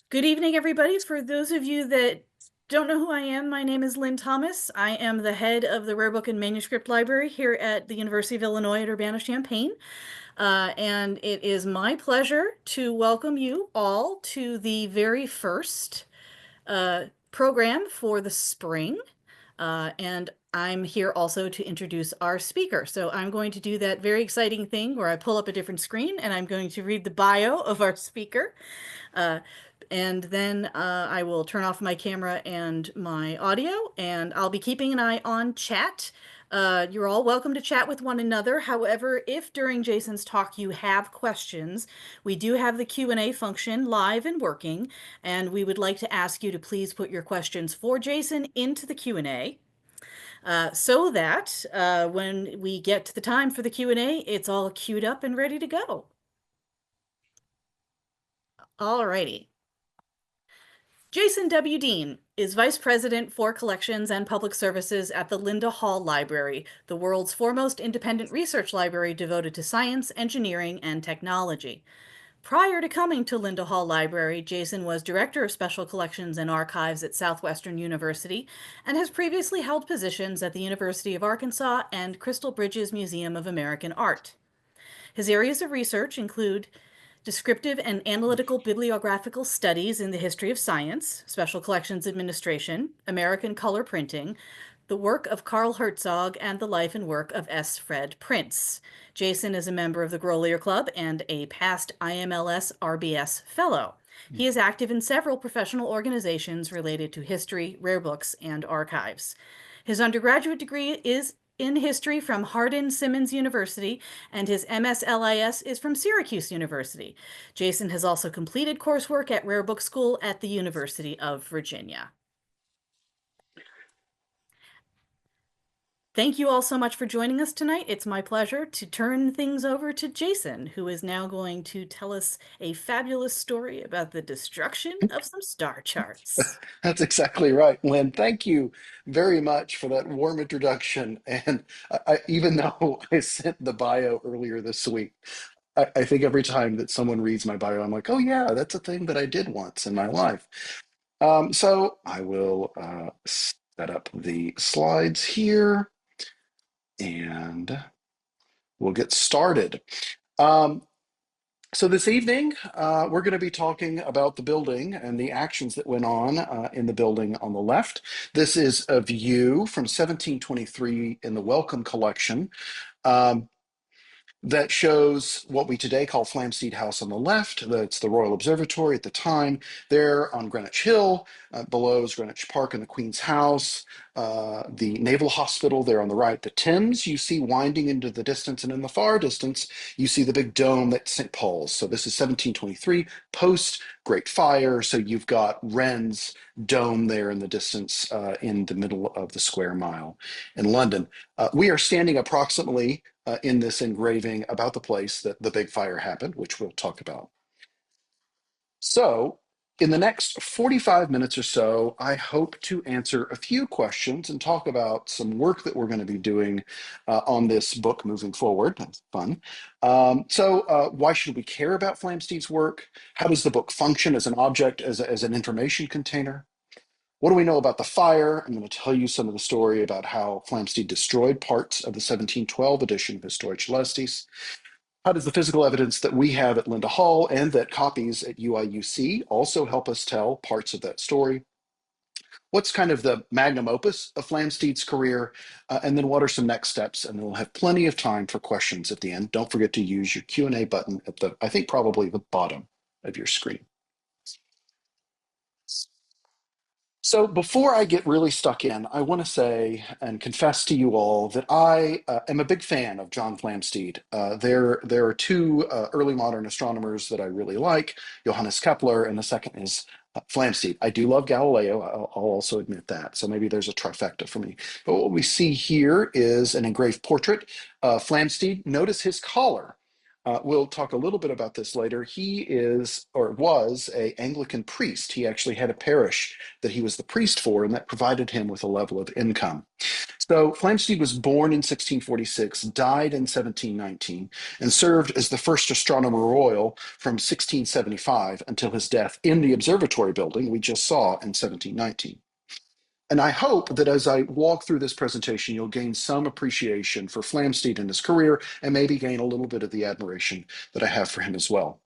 Good evening, everybody. For those of you that don't know who I am, my name is Lynn Thomas. I am the head of the Rare Book and Manuscript Library here at the University of Illinois at Urbana-Champaign. And it is my pleasure to welcome you all to the very first program for the spring. And I'm here also to introduce our speaker. So I'm going to do that very exciting thing where I pull up a different screen and I'm going to read the bio of our speaker. Uh, and then I will turn off my camera and my audio, and I'll be keeping an eye on chat. You're all welcome to chat with one another. However, if during Jason's talk you have questions, we do have the Q&A function live and working, and we would like to ask you to please put your questions for Jason into the Q&A. So that when we get to the time for the Q&A, it's all queued up and ready to go. Alrighty. Jason W. Dean is Vice President for Collections and Public Services at the Linda Hall Library, the world's foremost independent research library devoted to science, engineering, and technology. Prior to coming to Linda Hall Library, Jason was Director of Special Collections and Archives at Southwestern University and has previously held positions at the University of Arkansas and Crystal Bridges Museum of American Art. His areas of research include descriptive and analytical bibliographical studies in the history of science, special collections administration, American color printing, the work of Carl Herzog, and the life and work of S. Fred Prince. Jason is a member of the Grolier Club and a past IMLS RBS Fellow. He is active in several professional organizations related to history, rare books, and archives. His undergraduate degree is in history from Hardin-Simmons University, and his MSLIS is from Syracuse University. Jason has also completed coursework at Rare Book School at the University of Virginia. Thank you all so much for joining us tonight. It's my pleasure to turn things over to Jason, who is now going to tell us a fabulous story about the destruction of some star charts. That's exactly right, Lynn. Thank you very much for that warm introduction. And even though I sent the bio earlier this week, I think every time that someone reads my bio, I'm like, oh, yeah, that's a thing that I did once in my life. So I will set up the slides here and we'll get started. Um, So this evening, we're going to be talking about the building and the actions that went on in the building on the left. This is a view from 1723 in the Wellcome Collection. Um, that shows what we today call Flamsteed House on the left. That's the Royal Observatory at the time. There on Greenwich Hill, below is Greenwich Park and the Queen's House. The Naval Hospital there on the right. The Thames you see winding into the distance, and in the far distance, you see the big dome that's St. Paul's. So this is 1723, post Great Fire. So you've got Wren's dome there in the distance in the middle of the square mile in London. We are standing approximately in this engraving about the place that the big fire happened, which we'll talk about. So, in the next 45 minutes or so, I hope to answer a few questions and talk about some work that we're going to be doing on this book moving forward. That's fun. Why should we care about Flamsteed's work? How does the book function as an object, as an information container? What do we know about the fire? I'm going to tell you some of the story about how Flamsteed destroyed parts of the 1712 edition of Historia Coelestis. How does the physical evidence that we have at Linda Hall and that copies at UIUC also help us tell parts of that story? What's kind of the magnum opus of Flamsteed's career? And then what are some next steps? And we'll have plenty of time for questions at the end. Don't forget to use your Q&A button at the, I think probably the bottom of your screen. So before I get really stuck in, I want to say and confess to you all that I am a big fan of John Flamsteed. There are two early modern astronomers that I really like, Johannes Kepler, and the second is Flamsteed. I do love Galileo. I'll also admit that. So maybe there's a trifecta for me. But what we see here is an engraved portrait of Flamsteed. Notice his collar. We'll talk a little bit about this later. He is or was a Anglican priest. He actually had a parish that he was the priest for, and that provided him with a level of income. So Flamsteed was born in 1646, died in 1719, and served as the first Astronomer Royal from 1675 until his death in the observatory building we just saw in 1719. And I hope that as I walk through this presentation, you'll gain some appreciation for Flamsteed and his career, and maybe gain a little bit of the admiration that I have for him as well.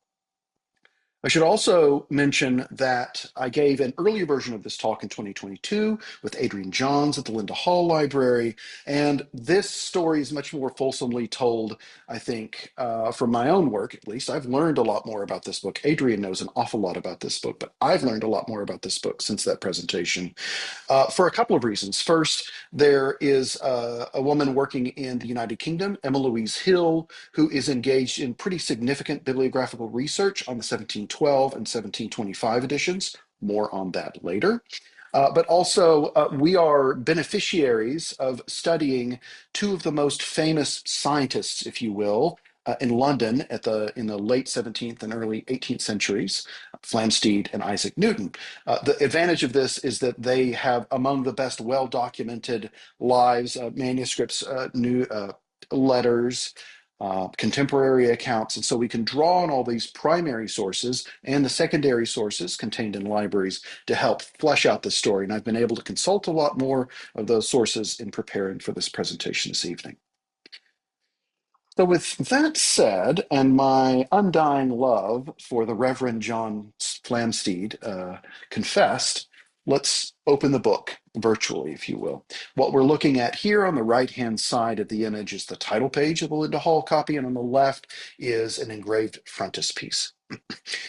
I should also mention that I gave an earlier version of this talk in 2022 with Adrian Johns at the Linda Hall Library, and this story is much more fulsomely told, I think, from my own work at least. I've learned a lot more about this book. Adrian knows an awful lot about this book, but I've learned a lot more about this book since that presentation for a couple of reasons. First, there is a woman working in the United Kingdom, Emma Louise Hill, who is engaged in pretty significant bibliographical research on the 1712 and 1725 editions. More on that later. But also, we are beneficiaries of studying two of the most famous scientists, if you will, in London in the late 17th and early 18th centuries, Flamsteed and Isaac Newton. The advantage of this is that they have among the best well-documented lives, manuscripts, new letters, contemporary accounts. And so we can draw on all these primary sources and the secondary sources contained in libraries to help flesh out the story. And I've been able to consult a lot more of those sources in preparing for this presentation this evening. So with that said, and my undying love for the Reverend John Flamsteed confessed, let's open the book virtually, if you will. What we're looking at here on the right-hand side of the image is the title page of the Linda Hall copy, and on the left is an engraved frontispiece.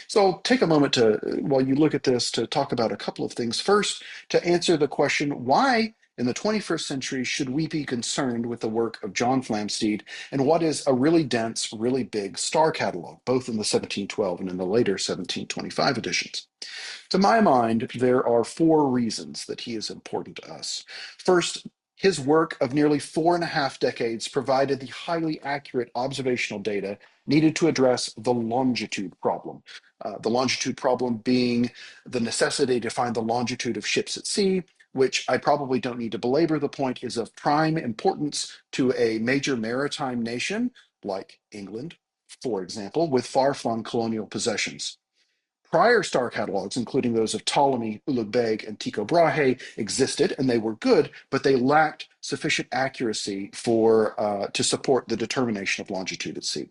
So I'll take a moment to, while you look at this, to talk about a couple of things. First, to answer the question, why in the 21st century should we be concerned with the work of John Flamsteed and what is a really dense, really big star catalog, both in the 1712 and in the later 1725 editions? To my mind, there are four reasons that he is important to us. First, his work of nearly 4.5 decades provided the highly accurate observational data needed to address the longitude problem. The longitude problem being the necessity to find the longitude of ships at sea, which I probably don't need to belabor the point is of prime importance to a major maritime nation like England, for example, with far-flung colonial possessions. Prior star catalogs, including those of Ptolemy, Ulugh Beg, and Tycho Brahe, existed, and they were good, but they lacked sufficient accuracy to support the determination of longitude at sea.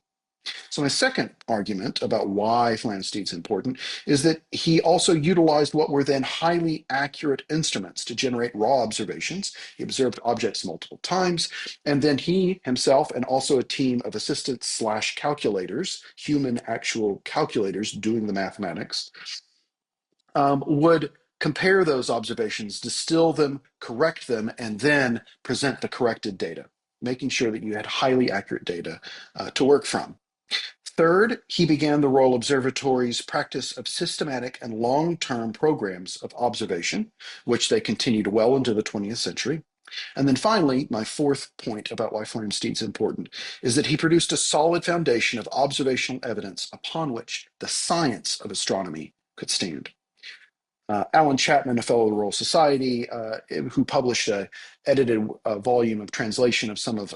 So my second argument about why Flamsteed's important is that he also utilized what were then highly accurate instruments to generate raw observations. He observed objects multiple times, and then he himself and also a team of assistants slash calculators, human actual calculators doing the mathematics, would compare those observations, distill them, correct them, and then present the corrected data, making sure that you had highly accurate data to work from. Third, he began the Royal Observatory's practice of systematic and long-term programs of observation, which they continued well into the 20th century. And then finally, my fourth point about why Flamsteed's important is that he produced a solid foundation of observational evidence upon which the science of astronomy could stand. Alan Chapman, a fellow of the Royal Society, who published an edited volume of translation of some of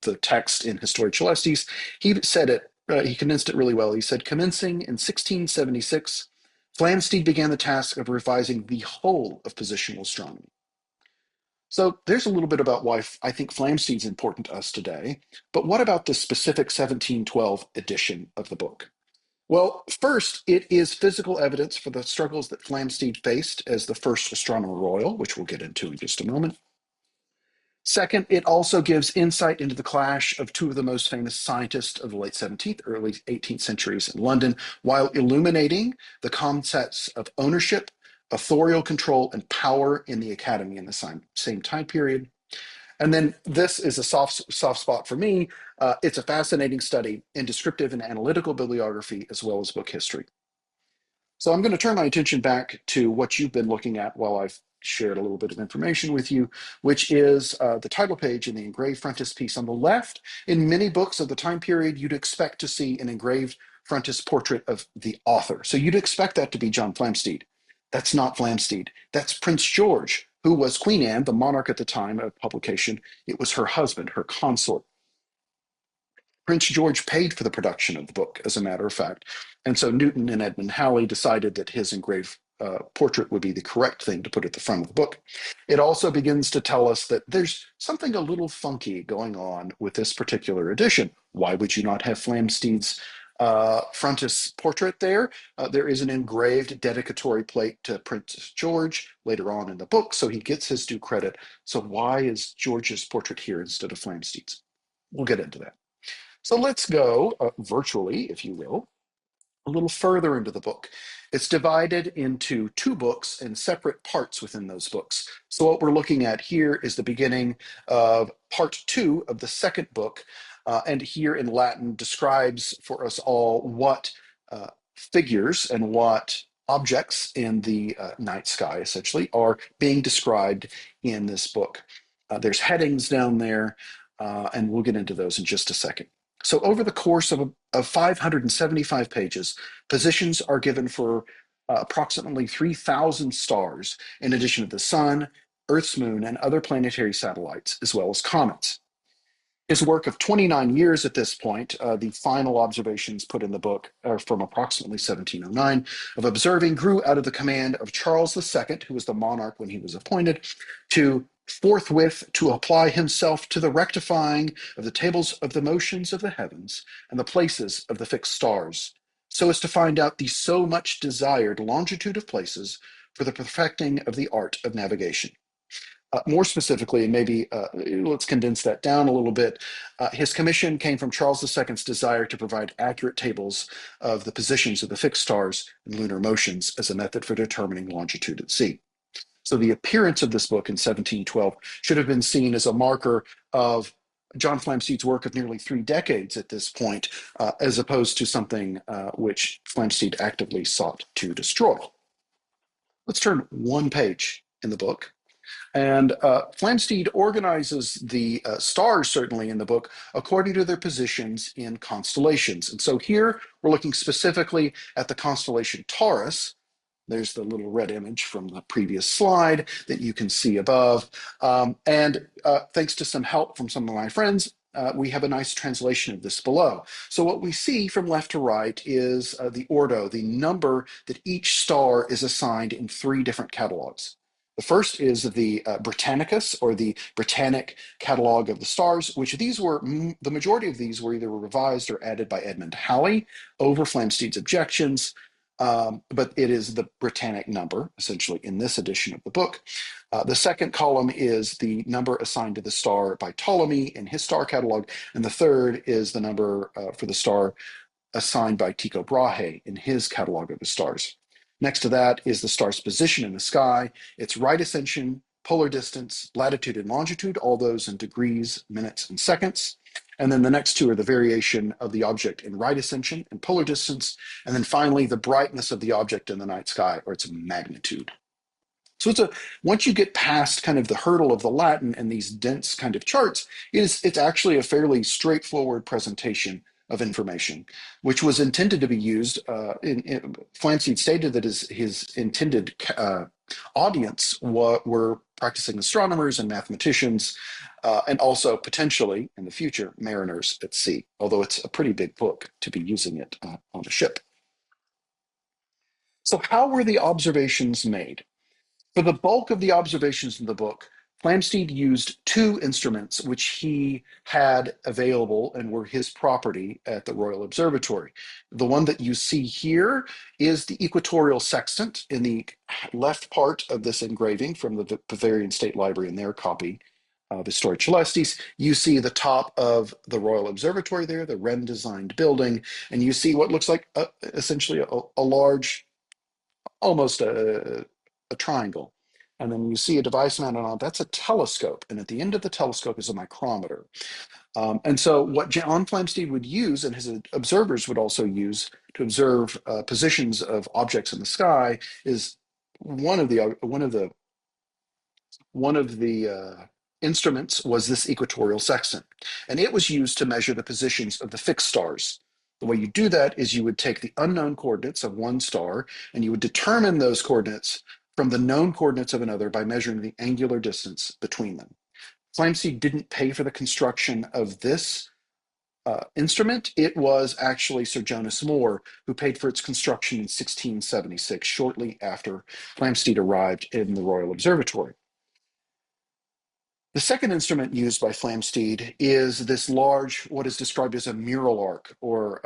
the text in Historia Coelestis, he said it, he condensed it really well. He said, commencing in 1676, Flamsteed began the task of revising the whole of positional astronomy. So there's a little bit about why I think Flamsteed's important to us today, but what about the specific 1712 edition of the book? Well, first, it is physical evidence for the struggles that Flamsteed faced as the first Astronomer Royal, which we'll get into in just a moment. Second, it also gives insight into the clash of two of the most famous scientists of the late 17th, early 18th centuries in London, while illuminating the concepts of ownership, authorial control, and power in the academy in the same time period. And then this is a soft spot for me. It's a fascinating study in descriptive and analytical bibliography as well as book history. So I'm going to turn my attention back to what you've been looking at while I've shared a little bit of information with you, which is the title page in the engraved frontispiece on the left. In many books of the time period, you'd expect to see an engraved frontis portrait of the author. So you'd expect that to be John Flamsteed. That's not Flamsteed. That's Prince George, who was Queen Anne, the monarch at the time of publication. It was her husband, her consort. Prince George paid for the production of the book, as a matter of fact. And so Newton and Edmond Halley decided that his engraved portrait would be the correct thing to put at the front of the book. It also begins to tell us that there's something a little funky going on with this particular edition. Why would you not have Flamsteed's frontis portrait there? There is an engraved dedicatory plate to Prince George later on in the book, so he gets his due credit. So why is George's portrait here instead of Flamsteed's? We'll get into that. So let's go virtually, if you will, a little further into the book. It's divided into two books and separate parts within those books. So what we're looking at here is the beginning of part 2 of the second book, and here in Latin describes for us all what figures and what objects in the night sky essentially are being described in this book. There's headings down there, and we'll get into those in just a second. So over the course of 575 pages, positions are given for approximately 3,000 stars, in addition to the sun, Earth's moon, and other planetary satellites, as well as comets. His work of 29 years at this point, the final observations put in the book are from approximately 1709, of observing grew out of the command of Charles II, who was the monarch when he was appointed, to forthwith to apply himself to the rectifying of the tables of the motions of the heavens and the places of the fixed stars, so as to find out the so much desired longitude of places for the perfecting of the art of navigation. More specifically, and maybe let's condense that down a little bit, his commission came from Charles II's desire to provide accurate tables of the positions of the fixed stars and lunar motions as a method for determining longitude at sea. So the appearance of this book in 1712 should have been seen as a marker of John Flamsteed's work of nearly 3 decades at this point, as opposed to something which Flamsteed actively sought to destroy. Let's turn one page in the book. And Flamsteed organizes the stars, certainly in the book, according to their positions in constellations. And so here we're looking specifically at the constellation Taurus. There's the little red image from the previous slide that you can see above. And thanks to some help from some of my friends, we have a nice translation of this below. So what we see from left to right is the ordo, the number that each star is assigned in 3 different catalogs. The first is the Britannicus, or the Britannic Catalog of the Stars, which these were, the majority of these were either revised or added by Edmond Halley over Flamsteed's objections, but it is the Britannic number, essentially, in this edition of the book. The second column is the number assigned to the star by Ptolemy in his star catalog, and the third is the number for the star assigned by Tycho Brahe in his catalog of the stars. Next to that is the star's position in the sky, its right ascension, polar distance, latitude and longitude, all those in degrees, minutes, and seconds. And then the next 2 are the variation of the object in right ascension and polar distance. And then finally, the brightness of the object in the night sky, or its magnitude. So once you get past kind of the hurdle of the Latin and these dense kind of charts, it's actually a fairly straightforward presentation of information, which was intended to be used. Flamsteed stated that his intended audience were practicing astronomers and mathematicians, and also potentially in the future mariners at sea, although it's a pretty big book to be using it on a ship. So how were the observations made? For the bulk of the observations in the book, Flamsteed used 2 instruments which he had available and were his property at the Royal Observatory. The one that you see here is the equatorial sextant in the left part of this engraving from the Bavarian State Library in their copy of Historia Coelestis. You see the top of the Royal Observatory there, the Wren-designed building, and you see what looks like essentially a large, almost a triangle. And then you see a device mounted on it. That's a telescope. And at the end of the telescope is a micrometer. And so what John Flamsteed would use, and his observers would also use to observe positions of objects in the sky, is one of the One of the instruments was this equatorial sextant, and it was used to measure the positions of the fixed stars. The way you do that is you would take the unknown coordinates of one star and you would determine those coordinates from the known coordinates of another by measuring the angular distance between them. Flamsteed didn't pay for the construction of this instrument. It was actually Sir Jonas Moore who paid for its construction in 1676, shortly after Flamsteed arrived in the Royal Observatory. The second instrument used by Flamsteed is this large, what is described as a mural arc, or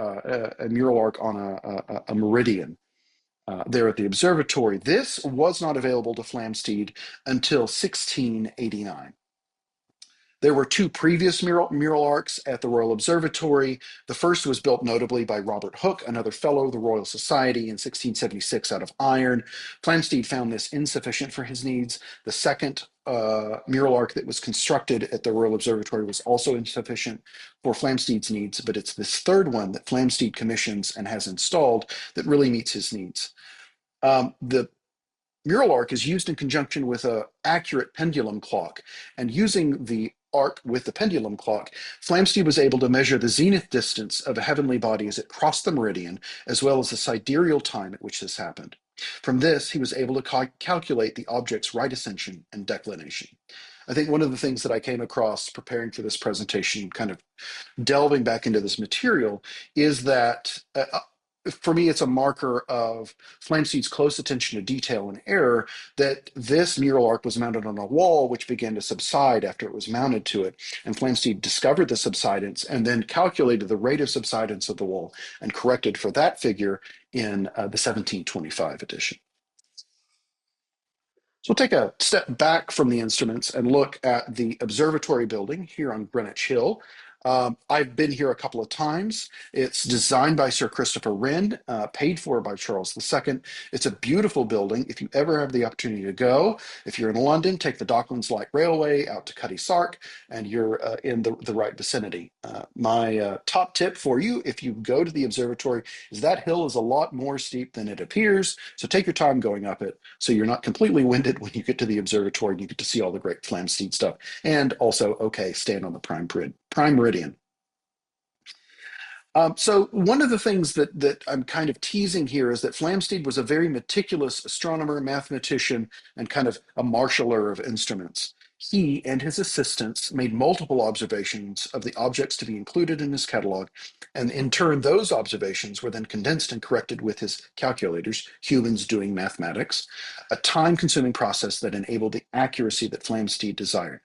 a mural arc on a meridian there at the observatory. This was not available to Flamsteed until 1689. There were two previous mural arcs at the Royal Observatory. The first was built notably by Robert Hooke, another fellow of the Royal Society, in 1676 out of iron. Flamsteed found this insufficient for his needs. The second mural arc that was constructed at the Royal Observatory was also insufficient for Flamsteed's needs, but it's this third one that Flamsteed commissions and has installed that really meets his needs. The mural arc is used in conjunction with an accurate pendulum clock, and using the arc with the pendulum clock, Flamsteed was able to measure the zenith distance of a heavenly body as it crossed the meridian, as well as the sidereal time at which this happened. From this, he was able to calculate the object's right ascension and declination. I think one of the things that I came across preparing for this presentation, kind of delving back into this material, is that for me, it's a marker of Flamsteed's close attention to detail and error that this mural arc was mounted on a wall, which began to subside after it was mounted to it. And Flamsteed discovered the subsidence and then calculated the rate of subsidence of the wall and corrected for that figure in the 1725 edition. So we'll take a step back from the instruments and look at the observatory building here on Greenwich Hill. I've been here a couple of times. It's designed by Sir Christopher Wren, paid for by Charles II. It's a beautiful building. If you ever have the opportunity to go, if you're in London, take the Docklands Light Railway out to Cutty Sark, and you're in the right vicinity. My top tip for you, if you go to the observatory, is that hill is a lot more steep than it appears. So take your time going up it so you're not completely winded when you get to the observatory and you get to see all the great Flamsteed stuff. And also, okay, stand on the prime meridian. So one of the things that I'm kind of teasing here is that Flamsteed was a very meticulous astronomer, mathematician, and kind of a marshaller of instruments. He and his assistants made multiple observations of the objects to be included in his catalog, and in turn, those observations were then condensed and corrected with his calculators, humans doing mathematics, a time-consuming process that enabled the accuracy that Flamsteed desired.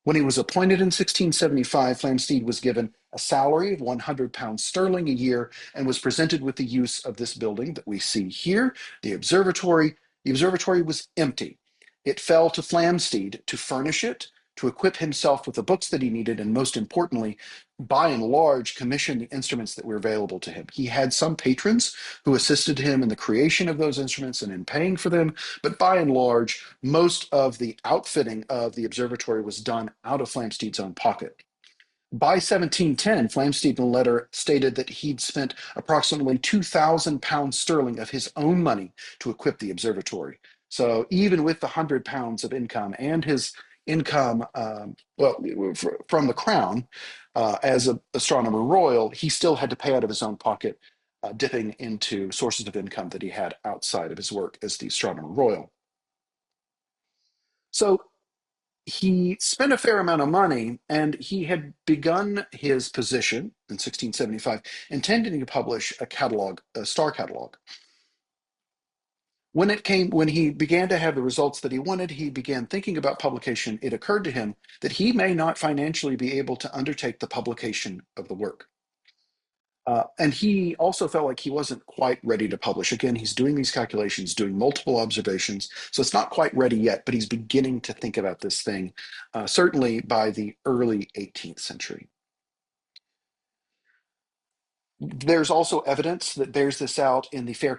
When he was appointed in 1675, Flamsteed was given a salary of £100 a year and was presented with the use of this building that we see here, the observatory. The observatory was empty. It fell to Flamsteed to furnish it, to equip himself with the books that he needed, and most importantly, by and large, commission the instruments that were available to him. He had some patrons who assisted him in the creation of those instruments and in paying for them, but by and large, most of the outfitting of the observatory was done out of Flamsteed's own pocket. By 1710, Flamsteed in a letter stated that he'd spent approximately £2,000 sterling of his own money to equip the observatory. So even with the £100 of income and his income, from the crown as an Astronomer Royal, he still had to pay out of his own pocket, dipping into sources of income that he had outside of his work as the Astronomer Royal. So he spent a fair amount of money, and he had begun his position in 1675, intending to publish a star catalog. When he began to have the results that he wanted, he began thinking about publication. It occurred to him that he may not financially be able to undertake the publication of the work. And he also felt like he wasn't quite ready to publish. Again, he's doing these calculations, doing multiple observations. So it's not quite ready yet, but he's beginning to think about this thing, certainly by the early 18th century. There's also evidence that bears this out in the fair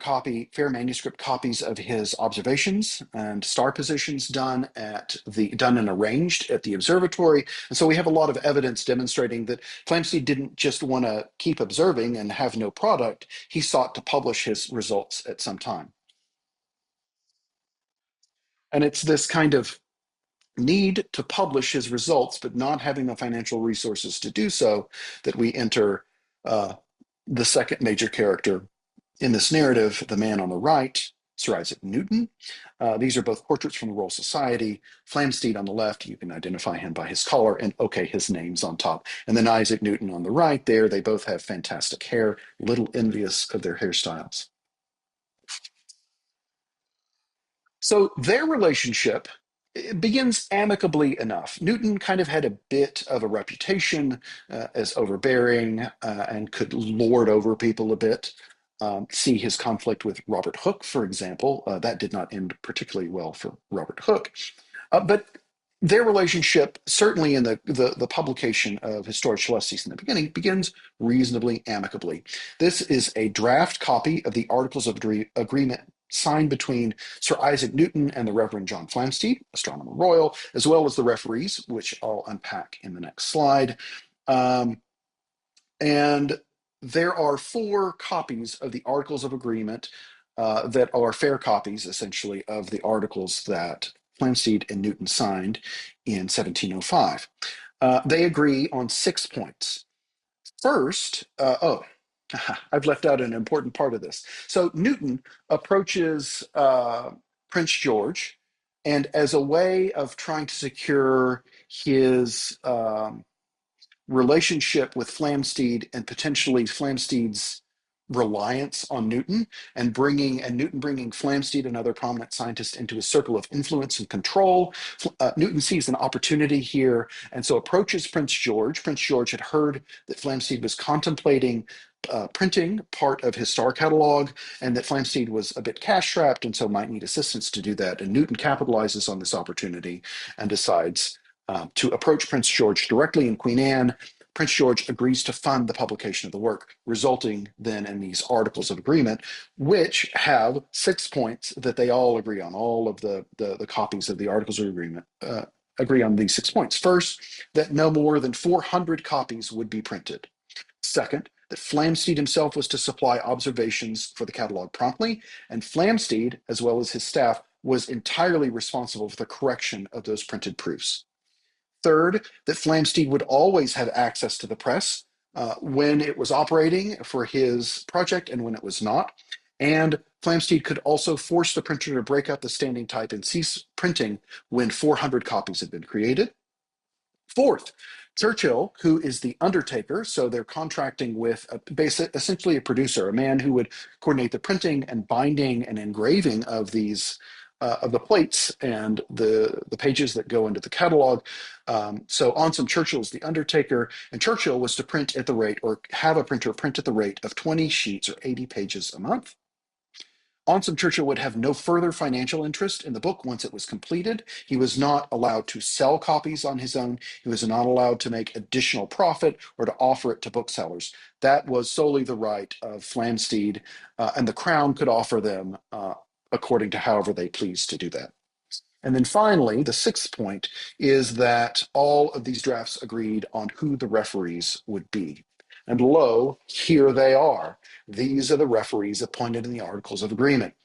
manuscript copies of his observations and star positions done and arranged at the observatory. And so we have a lot of evidence demonstrating that Flamsteed didn't just want to keep observing and have no product. He sought to publish his results at some time. And it's this kind of need to publish his results, but not having the financial resources to do so, that we enter the second major character in this narrative, the man on the right, Sir Isaac Newton. These are both portraits from the Royal Society. Flamsteed on the left, you can identify him by his collar, and okay, his name's on top. And then Isaac Newton on the right there, they both have fantastic hair, little envious of their hairstyles. So their relationship begins amicably enough. Newton kind of had a bit of a reputation as overbearing and could lord over people a bit. See his conflict with Robert Hooke, for example. That did not end particularly well for Robert Hooke. But their relationship, certainly in the publication of Historia Coelestis in the beginning, begins reasonably amicably. This is a draft copy of the Articles of Agreement signed between Sir Isaac Newton and the Reverend John Flamsteed, Astronomer Royal, as well as the referees, which I'll unpack in the next slide. And there are 4 copies of the Articles of Agreement that are fair copies, essentially, of the articles that Flamsteed and Newton signed in 1705. They agree on 6 points. First, I've left out an important part of this. So Newton approaches Prince George, and as a way of trying to secure his relationship with Flamsteed and potentially Flamsteed's reliance on Newton and Newton bringing Flamsteed and other prominent scientists into his circle of influence and control. Newton sees an opportunity here and so approaches Prince George. Prince George had heard that Flamsteed was contemplating printing part of his star catalog and that Flamsteed was a bit cash strapped and so might need assistance to do that. And Newton capitalizes on this opportunity and decides to approach Prince George directly, and Queen Anne. Prince George agrees to fund the publication of the work, resulting then in these Articles of Agreement, which have 6 points that they all agree on. All of the copies of the Articles of Agreement agree on these 6 points. First, that no more than 400 copies would be printed. Second, that Flamsteed himself was to supply observations for the catalog promptly, and Flamsteed, as well as his staff, was entirely responsible for the correction of those printed proofs. Third, that Flamsteed would always have access to the press when it was operating for his project and when it was not. And Flamsteed could also force the printer to break up the standing type and cease printing when 400 copies had been created. Fourth, Churchill, who is the undertaker, so they're contracting with essentially a producer, a man who would coordinate the printing and binding and engraving of these of the plates and the pages that go into the catalog. So Anselm Churchill is the undertaker, and Churchill was to print at the rate, or have a printer print at the rate of 20 sheets or 80 pages a month. Anselm Churchill would have no further financial interest in the book once it was completed. He was not allowed to sell copies on his own. He was not allowed to make additional profit or to offer it to booksellers. That was solely the right of Flamsteed, and the Crown could offer them according to however they pleased to do that. And then finally, the 6th point is that all of these drafts agreed on who the referees would be. And lo, here they are. These are the referees appointed in the Articles of Agreement.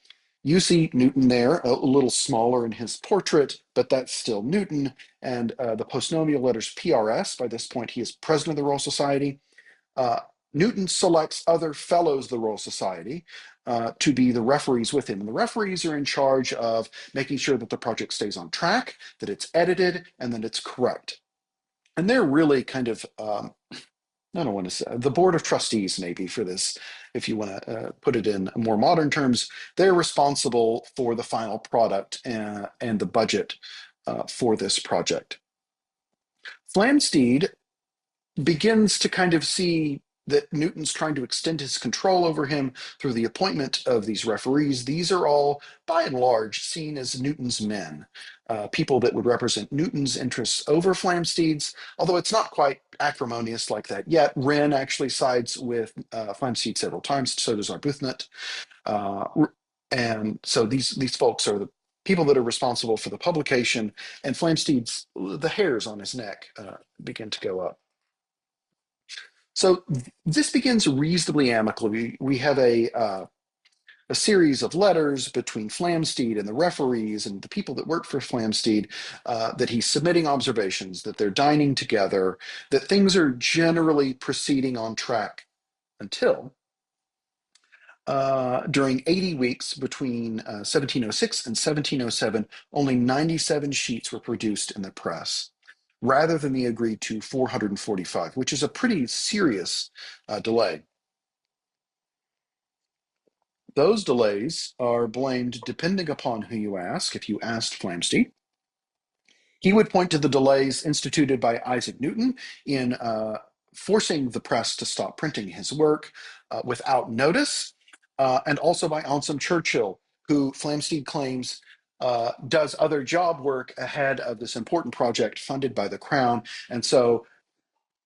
You see Newton there, a little smaller in his portrait, but that's still Newton. And the postnomial letters PRS, by this point, he is president of the Royal Society. Newton selects other fellows of the Royal Society to be the referees with him. And the referees are in charge of making sure that the project stays on track, that it's edited, and that it's correct. And they're really kind of, I don't want to say, the board of trustees, maybe, for this, if you want to put it in more modern terms. They're responsible for the final product and the budget for this project. Flamsteed begins to kind of see that Newton's trying to extend his control over him through the appointment of these referees. These are all, by and large, seen as Newton's men, people that would represent Newton's interests over Flamsteed's, although it's not quite acrimonious like that yet. Wren actually sides with Flamsteed several times, so does Arbuthnot. And so these folks are the people that are responsible for the publication, and Flamsteed's, the hairs on his neck begin to go up. So this begins reasonably amicably. We have a a series of letters between Flamsteed and the referees and the people that work for Flamsteed, that he's submitting observations, that they're dining together, that things are generally proceeding on track until during 80 weeks between 1706 and 1707, only 97 sheets were produced in the press, rather than the agreed to 445, which is a pretty serious delay. Those delays are blamed depending upon who you ask. If you asked Flamsteed, he would point to the delays instituted by Isaac Newton in forcing the press to stop printing his work without notice, and also by Anselm Churchill, who Flamsteed claims does other job work ahead of this important project funded by the Crown. And so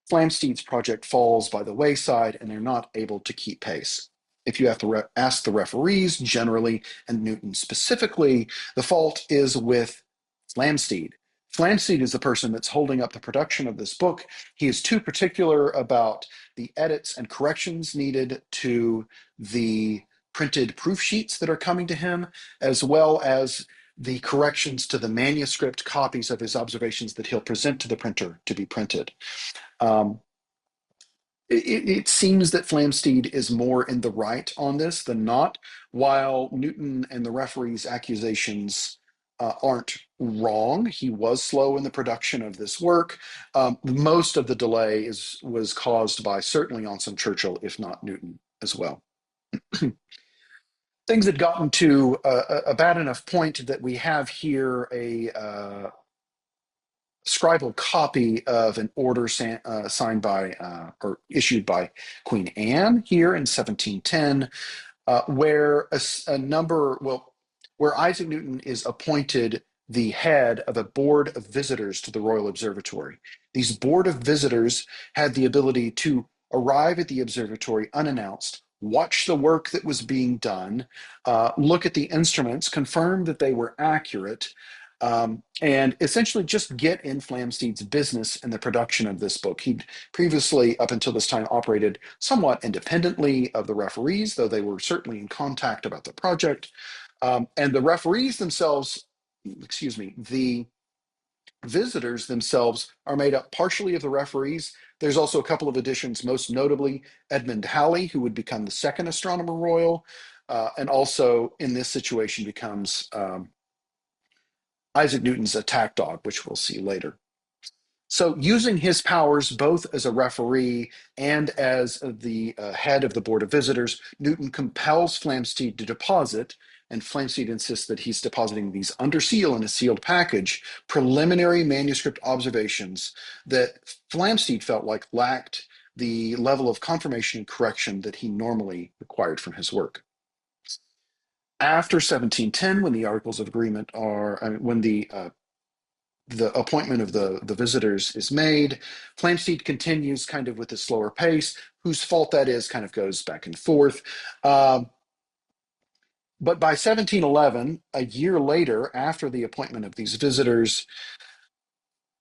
Flamsteed's project falls by the wayside and they're not able to keep pace. If you have to ask the referees generally, and Newton specifically, the fault is with Flamsteed. Flamsteed is the person that's holding up the production of this book. He is too particular about the edits and corrections needed to the printed proof sheets that are coming to him, as well as the corrections to the manuscript copies of his observations that he'll present to the printer to be printed. Um, it seems that Flamsteed is more in the right on this than not, while Newton and the referee's accusations aren't wrong. He was slow in the production of this work. Most of the delay was caused by certainly Anselm Churchill, if not Newton as well. Things had gotten to a bad enough point that we have here a scribal copy of an order signed by or issued by Queen Anne here in 1710, where a number, well, where Isaac Newton is appointed the head of a board of visitors to the Royal Observatory. These board of visitors had the ability to arrive at the observatory unannounced, watch the work that was being done, look at the instruments, confirm that they were accurate, and essentially just get in Flamsteed's business in the production of this book. He'd previously, up until this time, operated somewhat independently of the referees, though they were certainly in contact about the project. And the referees themselves, excuse me, the visitors themselves are made up partially of the referees. There's also a couple of additions, most notably Edmond Halley, who would become the second Astronomer Royal, and also in this situation becomes Isaac Newton's attack dog, which we'll see later. So using his powers both as a referee and as the head of the Board of Visitors, Newton compels Flamsteed to deposit, and Flamsteed insists that he's depositing these under seal in a sealed package, preliminary manuscript observations that Flamsteed felt like lacked the level of confirmation and correction that he normally required from his work. After 1710, when the Articles of Agreement are, when the appointment of the visitors is made, Flamsteed continues kind of with a slower pace. Whose fault that is kind of goes back and forth. But by 1711, a year later, after the appointment of these visitors,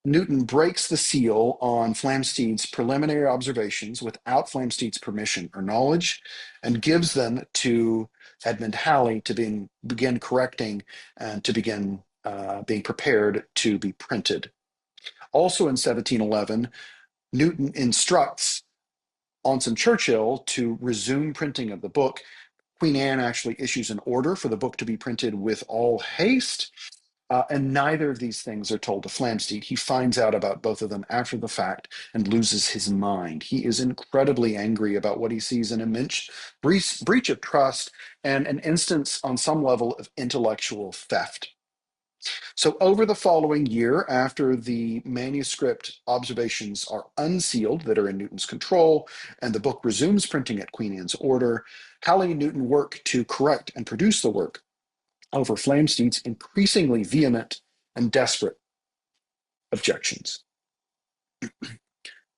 Newton breaks the seal on Flamsteed's preliminary observations without Flamsteed's permission or knowledge, and gives them to Edmond Halley to begin correcting and to begin being prepared to be printed. Also in 1711, Newton instructs Anselm Churchill to resume printing of the book. Queen Anne actually issues an order for the book to be printed with all haste, and neither of these things are told to Flamsteed. He finds out about both of them after the fact and loses his mind. He is incredibly angry about what he sees an immense breach of trust and an instance on some level of intellectual theft. So over the following year, after the manuscript observations are unsealed that are in Newton's control, and the book resumes printing at Queen Anne's order, Halley and Newton work to correct and produce the work over Flamsteed's increasingly vehement and desperate objections.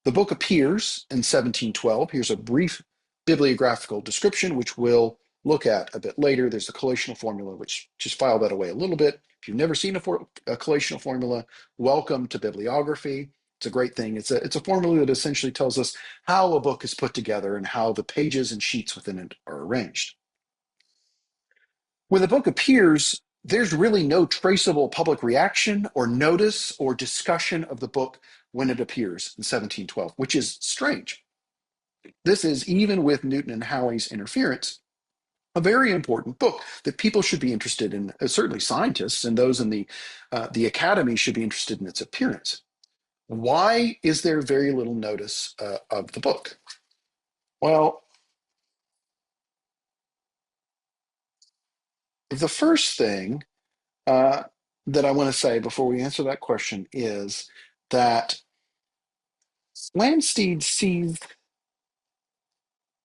The book appears in 1712. Here's a brief bibliographical description, which we'll look at a bit later. There's the collational formula, which just file that away a little bit. If you've never seen a collational formula, welcome to bibliography. It's a great thing. It's a formula that essentially tells us how a book is put together and how the pages and sheets within it are arranged. When the book appears, there's really no traceable public reaction or notice or discussion of the book when it appears in 1712, which is strange. This is, even with Newton and Halley's interference, a very important book that people should be interested in. Certainly, scientists and those in the academy should be interested in its appearance. Why is there very little notice of the book? Well, the first thing uh, that I want to say before we answer that question is that Flamsteed sees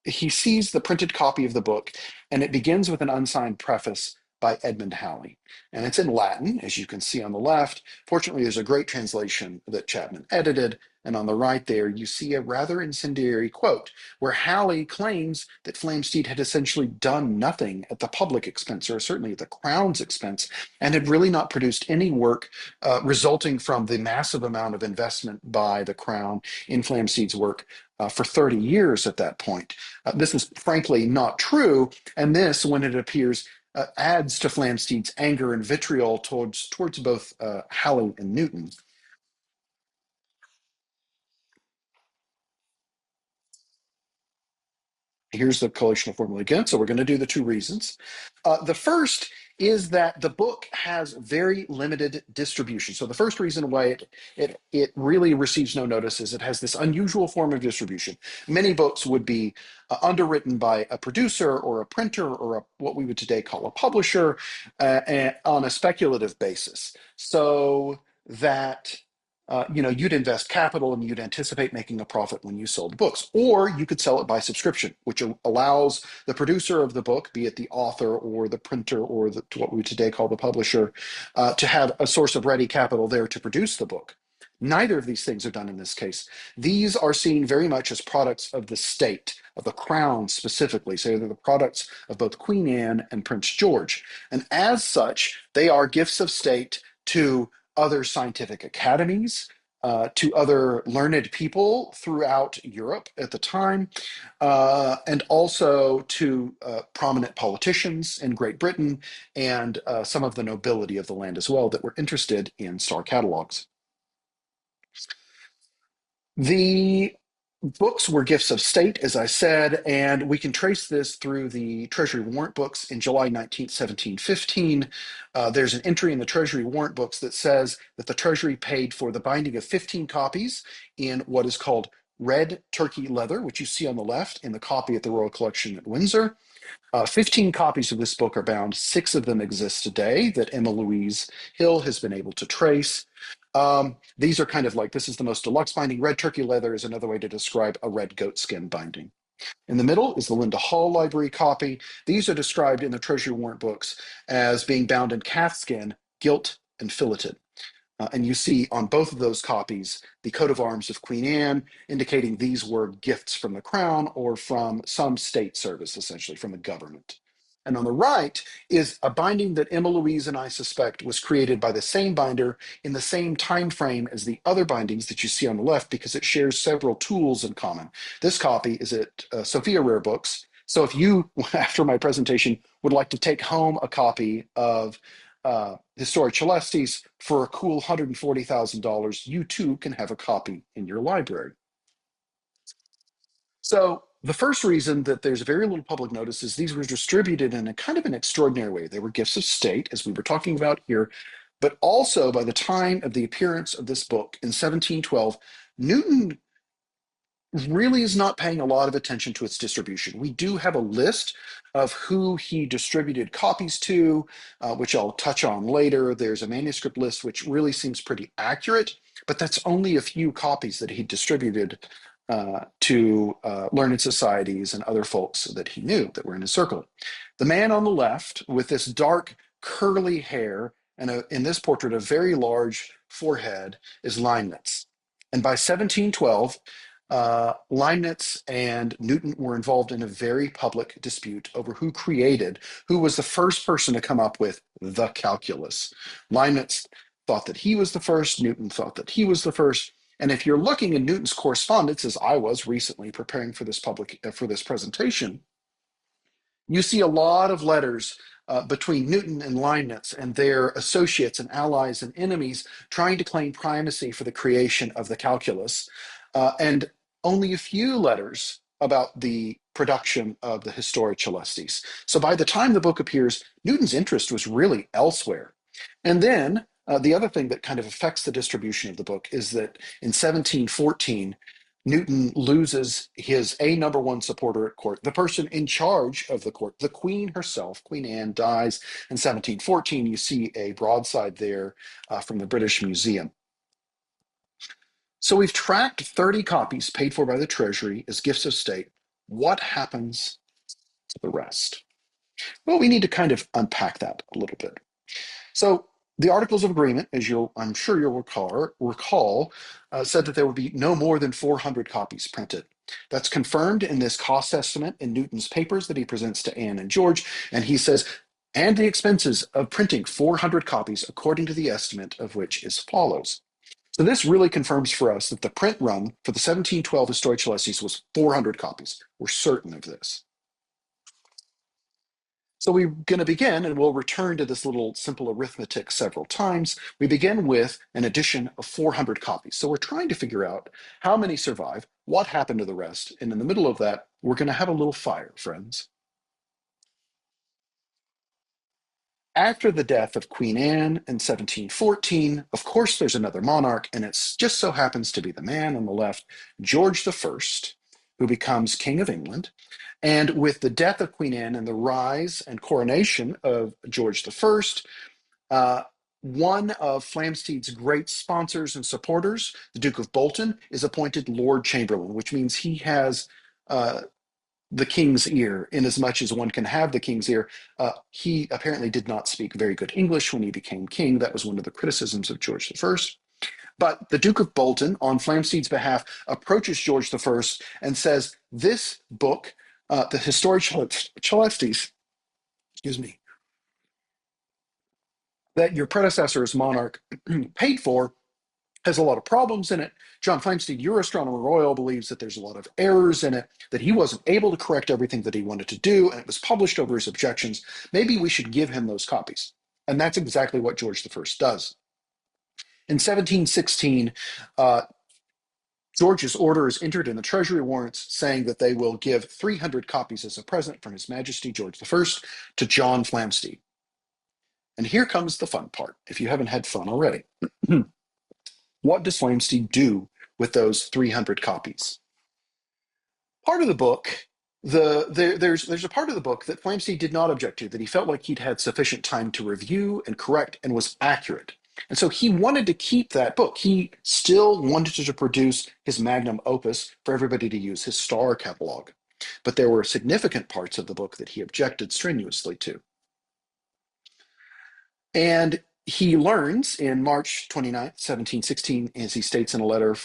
the printed copy of the book, and it begins with an unsigned preface by Edmond Halley. And it's in Latin, as you can see on the left. Fortunately, there's a great translation that Chapman edited. And on the right there, you see a rather incendiary quote where Halley claims that Flamsteed had essentially done nothing at the public expense, or certainly at the Crown's expense, and had really not produced any work resulting from the massive amount of investment by the Crown in Flamsteed's work for 30 years at that point. This is frankly not true, and this, when it appears, adds to Flamsteed's anger and vitriol towards both Halley and Newton. Here's the collational formula again. So we're going to do the two reasons. The first is that the book has very limited distribution. So the first reason why it really receives no notice is it has this unusual form of distribution. Many books would be underwritten by a producer or a printer or what we would today call a publisher on a speculative basis. So that you'd invest capital and you'd anticipate making a profit when you sold books, or you could sell it by subscription, which allows the producer of the book, be it the author or the printer or what we today call the publisher, to have a source of ready capital there to produce the book. Neither of these things are done in this case. These are seen very much as products of the state, of the crown specifically. So they're the products of both Queen Anne and Prince George. And as such, they are gifts of state to other scientific academies, to other learned people throughout Europe at the time, and also to prominent politicians in Great Britain and some of the nobility of the land as well that were interested in star catalogs. The books were gifts of state, as I said, and we can trace this through the Treasury warrant books in July 19th, 1715. There's an entry in the Treasury warrant books that says that the Treasury paid for the binding of 15 copies in what is called red turkey leather, which you see on the left in the copy at the Royal Collection at Windsor. 15 copies of this book are bound. 6 of them exist today that Emma Louise Hill has been able to trace. These are kind of like, this is the most deluxe binding. Red turkey leather is another way to describe a red goatskin binding. In the middle is the Linda Hall Library copy. These are described in the Treasury warrant books as being bound in calfskin, gilt, and filleted. And you see on both of those copies the coat of arms of Queen Anne, indicating these were gifts from the crown or from some state service, essentially from the government. And on the right is a binding that Emma Louise and I suspect was created by the same binder in the same time frame as the other bindings that you see on the left, because it shares several tools in common. This copy is at Sophia Rare Books. So if you, after my presentation, would like to take home a copy of Historia Coelestis for a cool $140,000, you too can have a copy in your library. So the first reason that there's very little public notice is these were distributed in a kind of an extraordinary way. They were gifts of state, as we were talking about here, but also by the time of the appearance of this book in 1712, Newton really is not paying a lot of attention to its distribution. We do have a list of who he distributed copies to, which I'll touch on later. There's a manuscript list which really seems pretty accurate, but that's only a few copies that he distributed to learned societies and other folks that he knew that were in his circle. The man on the left with this dark curly hair and in this portrait a very large forehead is Leibniz. And by 1712, Leibniz and Newton were involved in a very public dispute over who was the first person to come up with the calculus. Leibniz thought that he was the first, Newton thought that he was the first. And if you're looking at Newton's correspondence, as I was recently preparing for this presentation, you see a lot of letters between Newton and Leibniz and their associates and allies and enemies trying to claim primacy for the creation of the calculus, and only a few letters about the production of the Historia Coelestis. So by the time the book appears, Newton's interest was really elsewhere. And then the other thing that kind of affects the distribution of the book is that in 1714, Newton loses his number one supporter at court, the person in charge of the court, the Queen herself. Queen Anne dies in 1714. You see a broadside there from the British Museum. So we've tracked 30 copies paid for by the Treasury as gifts of state. What happens to the rest? Well, we need to kind of unpack that a little bit. So the Articles of Agreement, as I'm sure you'll recall, said that there would be no more than 400 copies printed. That's confirmed in this cost estimate in Newton's papers that he presents to Anne and George, and he says, and the expenses of printing 400 copies according to the estimate of which is follows. So this really confirms for us that the print run for the 1712 Historia Coelestis was 400 copies. We're certain of this. So we're going to begin, and we'll return to this little simple arithmetic several times. We begin with an addition of 400 copies. So we're trying to figure out how many survive, what happened to the rest, and in the middle of that, we're going to have a little fire, friends. After the death of Queen Anne in 1714, of course, there's another monarch, and it just so happens to be the man on the left, George I, who becomes King of England. And with the death of Queen Anne and the rise and coronation of George I, one of Flamsteed's great sponsors and supporters, the Duke of Bolton, is appointed Lord Chamberlain, which means he has the king's ear, in as much as one can have the king's ear. He apparently did not speak very good English when he became king. That was one of the criticisms of George I. But the Duke of Bolton, on Flamsteed's behalf, approaches George I and says, this book, the Historia Coelestis, excuse me, that your predecessor as monarch paid for, has a lot of problems in it. John Flamsteed, your Astronomer Royal, believes that there's a lot of errors in it, that he wasn't able to correct everything that he wanted to do, and it was published over his objections. Maybe we should give him those copies. And that's exactly what George I does. In 1716, George's order is entered in the Treasury warrants saying that they will give 300 copies as a present from His Majesty George I to John Flamsteed. And here comes the fun part, if you haven't had fun already. What does Flamsteed do with those 300 copies? Part of the book, there's a part of the book that Flamsteed did not object to, that he felt like he'd had sufficient time to review and correct and was accurate. And so he wanted to keep that book. He still wanted to produce his magnum opus for everybody to use, his star catalog. But there were significant parts of the book that he objected strenuously to. And he learns in March 29th, 1716, as he states in a letter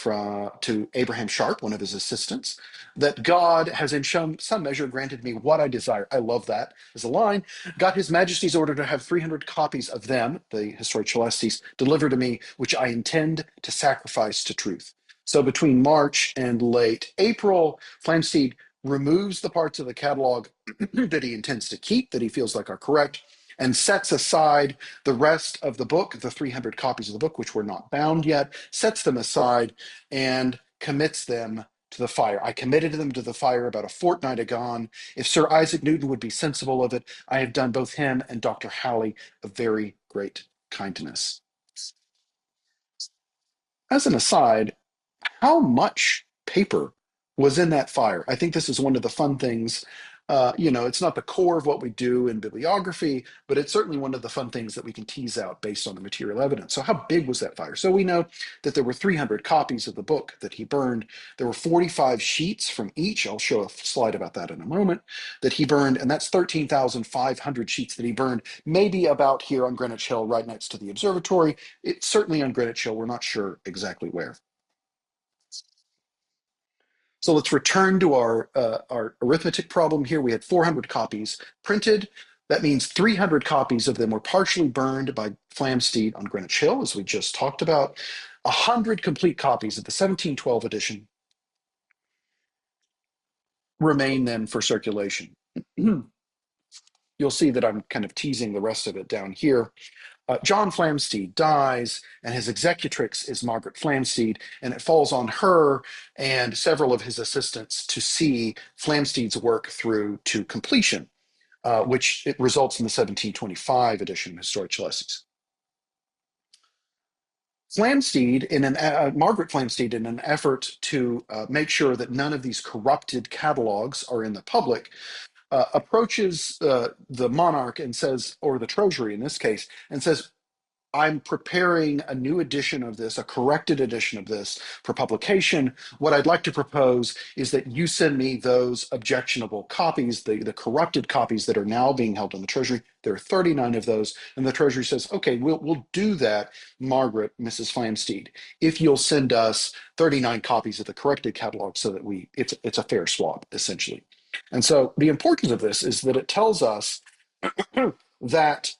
to Abraham Sharp, one of his assistants, that God has in some measure granted me what I desire. I love that as a line. Got His Majesty's order to have 300 copies of them, the Historia Coelestis, delivered to me, which I intend to sacrifice to truth. So between March and late April, Flamsteed removes the parts of the catalog that he intends to keep, that he feels like are correct, and sets aside the rest of the book, the 300 copies of the book, which were not bound yet, sets them aside and commits them to the fire. I committed them to the fire about a fortnight agone. If Sir Isaac Newton would be sensible of it, I have done both him and Dr. Halley a very great kindness. As an aside, how much paper was in that fire? I think this is one of the fun things. It's not the core of what we do in bibliography, but it's certainly one of the fun things that we can tease out based on the material evidence. So how big was that fire? So we know that there were 300 copies of the book that he burned. There were 45 sheets from each. I'll show a slide about that in a moment, that he burned, and that's 13,500 sheets that he burned, maybe about here on Greenwich Hill, right next to the observatory. It's certainly on Greenwich Hill. We're not sure exactly where. So let's return to our arithmetic problem here. We had 400 copies printed. That means 300 copies of them were partially burned by Flamsteed on Greenwich Hill, as we just talked about. 100 complete copies of the 1712 edition remain then for circulation. you'll see that I'm kind of teasing the rest of it down here. John Flamsteed dies, and his executrix is Margaret Flamsteed, and it falls on her and several of his assistants to see Flamsteed's work through to completion, which it results in the 1725 edition of Historia Coelestis. Margaret Flamsteed, in an effort to make sure that none of these corrupted catalogs are in the public, approaches the monarch and says, or the treasury in this case, and says, I'm preparing a new edition of this, a corrected edition of this for publication. What I'd like to propose is that you send me those objectionable copies, the corrupted copies that are now being held in the Treasury. There are 39 of those. And the Treasury says, okay, we'll do that, Margaret, Mrs. Flamsteed, if you'll send us 39 copies of the corrected catalog so that it's a fair swap, essentially. And so the importance of this is that it tells us that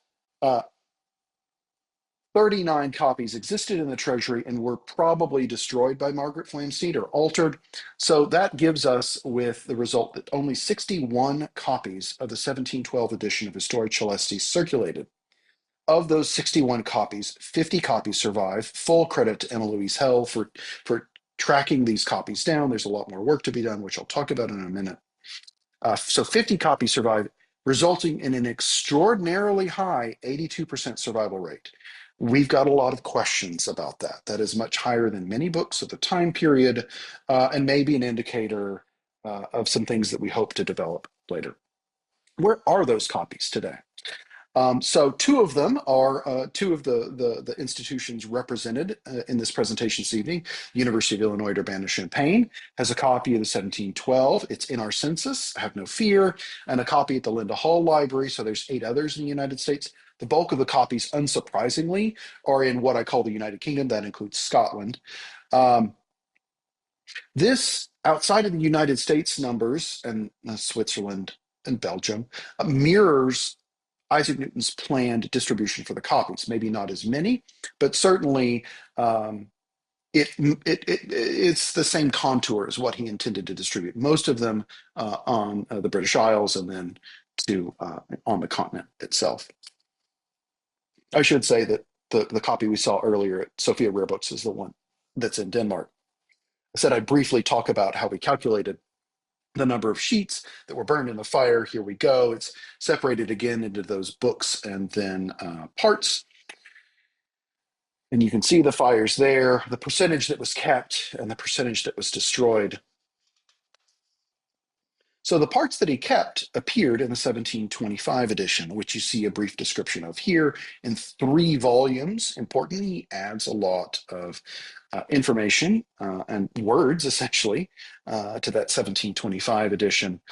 39 copies existed in the Treasury and were probably destroyed by Margaret Flamsteed or altered. So that gives us with the result that only 61 copies of the 1712 edition of Historia Coelestis circulated. Of those 61 copies, 50 copies survive. Full credit to Emma Louise Hell for tracking these copies down. There's a lot more work to be done, which I'll talk about in a minute. So 50 copies survive, resulting in an extraordinarily high 82% survival rate. We've got a lot of questions about that. That is much higher than many books of the time period, and maybe an indicator of some things that we hope to develop later. Where are those copies today? So two of them are two of the institutions represented in this presentation this evening. University of Illinois Urbana-Champaign has a copy of the 1712. It's in our census, have no fear, and a copy at the Linda Hall Library. So there's 8 others in the United States. The bulk of the copies, unsurprisingly, are in what I call the United Kingdom. That includes Scotland. This, outside of the United States numbers and Switzerland and Belgium, mirrors Isaac Newton's planned distribution for the copies. Maybe not as many, but certainly it's the same contour as what he intended to distribute. Most of them on the British Isles and then on the continent itself. I should say that the copy we saw earlier at Sophia Rare Books is the one that's in Denmark. I said I'd briefly talk about how we calculated the number of sheets that were burned in the fire. Here we go. It's separated again into those books and then parts. And you can see the fires there, the percentage that was kept and the percentage that was destroyed. So the parts that he kept appeared in the 1725 edition, which you see a brief description of here in 3 volumes. Importantly, he adds a lot of information and words, essentially, to that 1725 edition.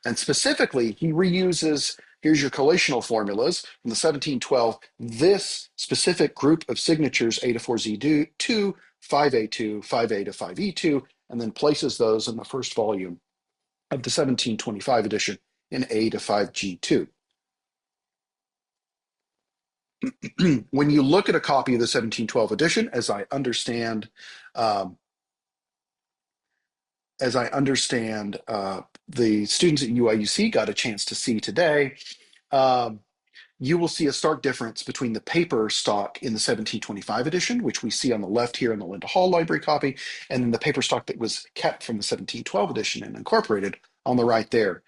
And specifically, he reuses, here's your collational formulas from the 1712, this specific group of signatures, A to 4Z2, 5A2, 5A to 5E2, and then places those in the first volume of the 1725 edition in A to 5G2. When you look at a copy of the 1712 edition, as I understand the students at UIUC got a chance to see today, you will see a stark difference between the paper stock in the 1725 edition, which we see on the left here in the Linda Hall Library copy, and then the paper stock that was kept from the 1712 edition and incorporated on the right there.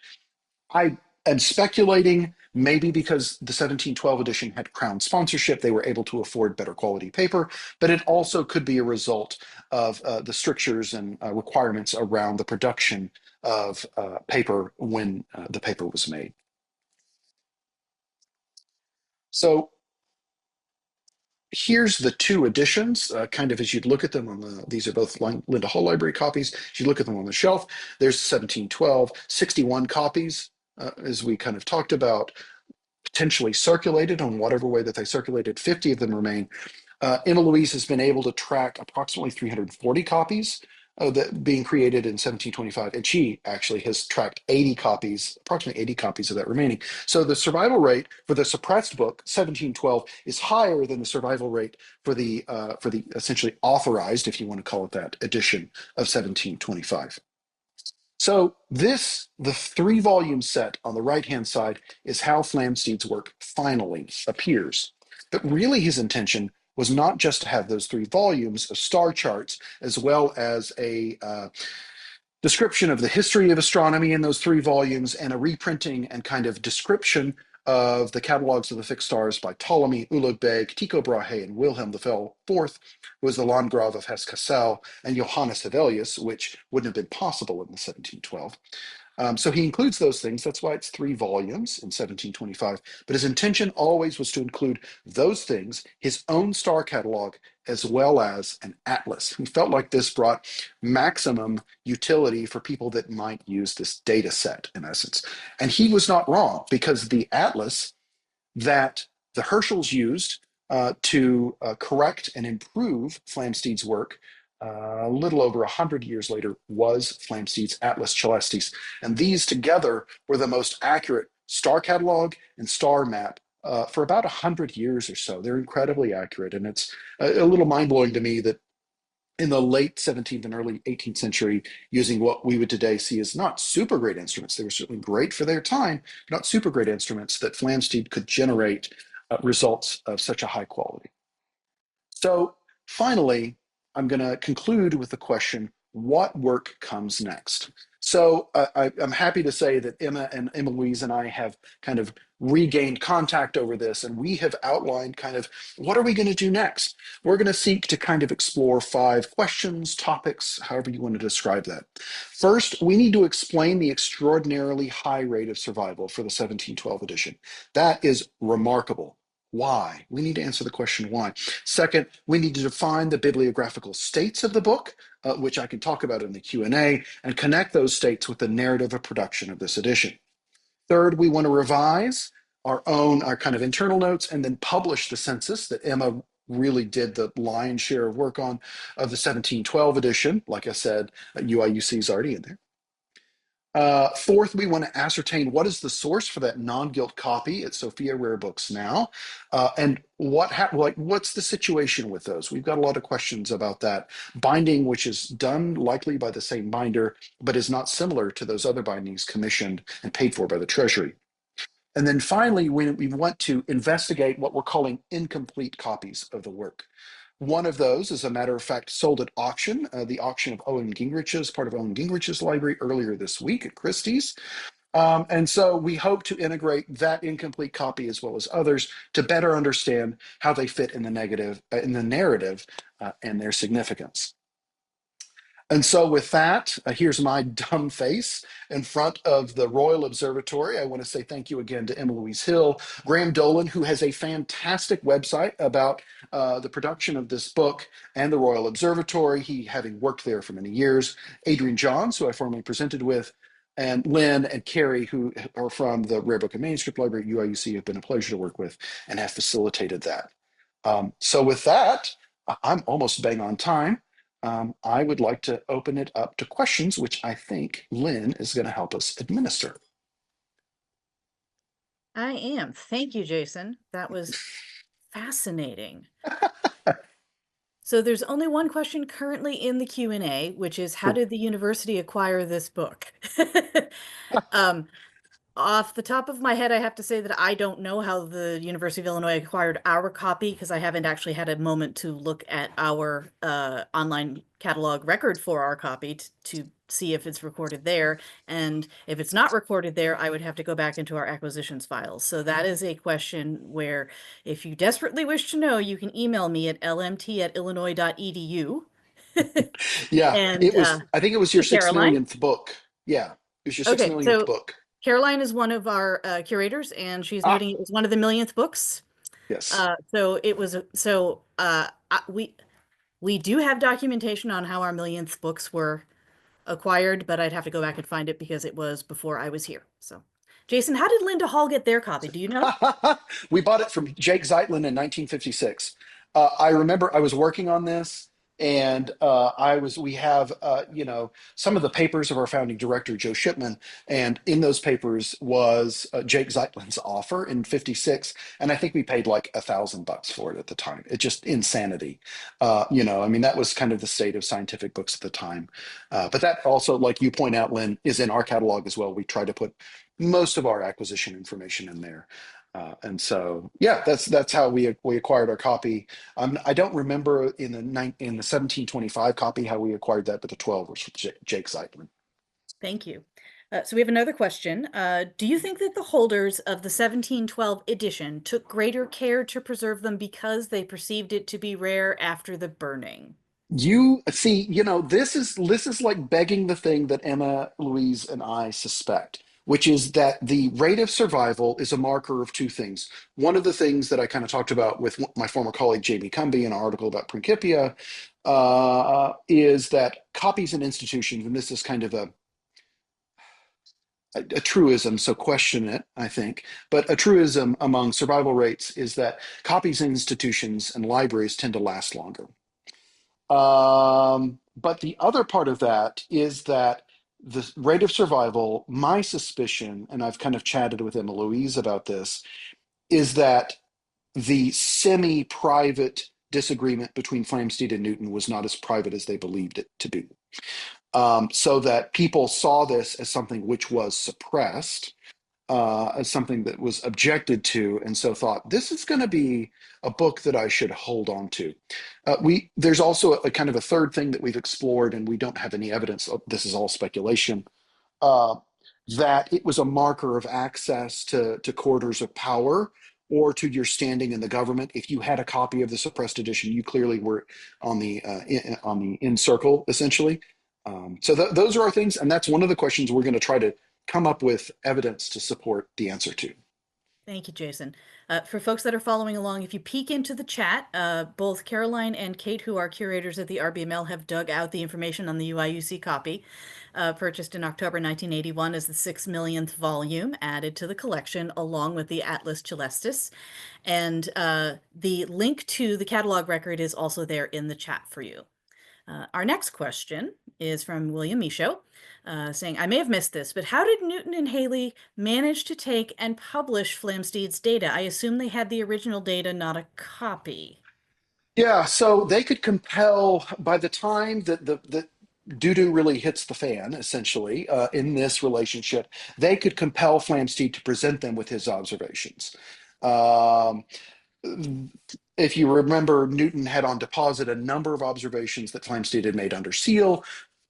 I am speculating, maybe because the 1712 edition had Crown sponsorship, they were able to afford better quality paper, but it also could be a result of the strictures and requirements around the production of paper when the paper was made. So here's the 2 editions, kind of as you'd look at them on these are both Linda Hall Library copies. As you look at them on the shelf, there's 1712, 61 copies, as we kind of talked about, potentially circulated on whatever way that they circulated. 50 of them remain. Emma Louise has been able to track approximately 340 copies that being created in 1725, and she actually has tracked 80 copies, approximately 80 copies of that remaining. So the survival rate for the suppressed book 1712 is higher than the survival rate for the essentially authorized, if you want to call it that, edition of 1725. So the 3 volume set on the right-hand side is how Flamsteed's work finally appears. But really his intention was not just to have those 3 volumes of star charts, as well as a description of the history of astronomy in those 3 volumes, and a reprinting and kind of description of the catalogues of the fixed stars by Ptolemy, Ulugh Beg, Tycho Brahe, and Wilhelm the Fourth, who was the Landgrave of Hesse-Kassel, and Johannes Hevelius, which wouldn't have been possible in the 1712. So he includes those things. That's why it's 3 volumes in 1725. But his intention always was to include those things, his own star catalog, as well as an atlas. He felt like this brought maximum utility for people that might use this data set, in essence. And he was not wrong, because the atlas that the Herschels used to correct and improve Flamsteed's work a little over 100 years later was Flamsteed's Atlas Coelestis. And these together were the most accurate star catalog and star map for about 100 years or so. They're incredibly accurate. And it's a little mind-blowing to me that in the late 17th and early 18th century, using what we would today see as not super great instruments, they were certainly great for their time, not super great instruments, that Flamsteed could generate results of such a high quality. So finally, I'm going to conclude with the question, what work comes next? So I'm happy to say that Emma Louise and I have kind of regained contact over this, and we have outlined kind of what are we going to do next? We're going to seek to kind of explore 5 questions, topics, however you want to describe that. First, we need to explain the extraordinarily high rate of survival for the 1712 edition. That is remarkable. Why? We need to answer the question why. Second, we need to define the bibliographical states of the book, which I can talk about in the Q&A, and connect those states with the narrative of production of this edition. Third, we want to revise our kind of internal notes and then publish the census that Emma really did the lion's share of work on of the 1712 edition. Like I said, UIUC is already in there. Fourth, we want to ascertain what is the source for that non-gilt copy at Sophia Rare Books now, and what's the situation with those? We've got a lot of questions about that binding, which is done likely by the same binder, but is not similar to those other bindings commissioned and paid for by the Treasury. And then finally, we want to investigate what we're calling incomplete copies of the work. One of those, as a matter of fact, sold at auction, the auction of Owen Gingrich's, part of Owen Gingrich's library earlier this week at Christie's. And so we hope to integrate that incomplete copy as well as others to better understand how they fit in the narrative and their significance. And so with that, here's my dumb face in front of the Royal Observatory. I want to say thank you again to Emma Louise Hill, Graham Dolan, who has a fantastic website about the production of this book, and the Royal Observatory, he having worked there for many years, Adrian Johns, who I formerly presented with, and Lynn and Carrie, who are from the Rare Book and Manuscript Library at UIUC, have been a pleasure to work with and have facilitated that. So with that, I'm almost bang on time. I would like to open it up to questions, which I think Lynn is going to help us administer. I am. Thank you, Jason. That was fascinating. So there's only one question currently in the Q&A, which is how did the university acquire this book? um, Off the top of my head, I have to say that I don't know how the University of Illinois acquired our copy, because I haven't actually had a moment to look at our online catalog record for our copy to see if it's recorded there. And if it's not recorded there, I would have to go back into our acquisitions files. So that is a question where, if you desperately wish to know, you can email me at lmt@illinois.edu. Yeah, And it was, I think it was your six Caroline. millionth book. Yeah, it was your six Okay, millionth so book. Caroline is one of our curators, and she's Ah, noting it was one of the millionth books. yes. So it was we do have documentation on how our millionth books were acquired, but I'd have to go back and find it because it was before I was here. So, Jason, how did Linda Hall get their copy? Do you know? We bought it from Jake Zeitlin in 1956. I remember I was working on this, And we have, some of the papers of our founding director, Joe Shipman. And in those papers was Jake Zeitlin's offer in 56. And I think we paid like $1,000 for it at the time. It's just insanity. I mean, that was kind of the state of scientific books at the time. But that also, like you point out, Lynn, is in our catalog as well. We try to put most of our acquisition information in there. And so, yeah, that's how we acquired our copy. I don't remember in the 1725 copy how we acquired that, but the 12 was from Jake Zeitlin. Thank you. So we have another question. Do you think that the holders of the 1712 edition took greater care to preserve them because they perceived it to be rare after the burning? You see, this is like begging the thing that Emma, Louise, and I suspect, which is that the rate of survival is a marker of two things. One of the things that I kind of talked about with my former colleague Jamie Cumby in an article about Principia is that copies and institutions, and this is kind of a truism, so question it, I think. But a truism among survival rates is that copies and institutions and libraries tend to last longer. But the other part of that is that the rate of survival, my suspicion, and I've kind of chatted with Emma Louise about this, is that the semi-private disagreement between Flamsteed and Newton was not as private as they believed it to be. So that people saw this as something which was suppressed, as something that was objected to, and so thought this is going to be a book that I should hold on to. There's also a kind of a third thing that we've explored, and we don't have any evidence. This is all speculation. Uh, that it was a marker of access to quarters of power or to your standing in the government. If you had a copy of the suppressed edition, you clearly were on the in circle, essentially. So those are our things, and that's one of the questions we're going to try to come up with evidence to support the answer to. Thank you, Jason. For folks that are following along, if you peek into the chat, both Caroline and Kate, who are curators at the RBML, have dug out the information on the UIUC copy, purchased in October 1981 as the 6 millionth volume added to the collection, along with the Atlas Coelestis. And the link to the catalog record is also there in the chat for you. Our next question is from William Michaud, saying, I may have missed this, but how did Newton and Halley manage to take and publish Flamsteed's data? I assume they had the original data, not a copy. Yeah, so they could compel by the time that the doo-doo really hits the fan, essentially, in this relationship, they could compel Flamsteed to present them with his observations. Um, if you remember, Newton had on deposit a number of observations that Flamsteed had made under seal.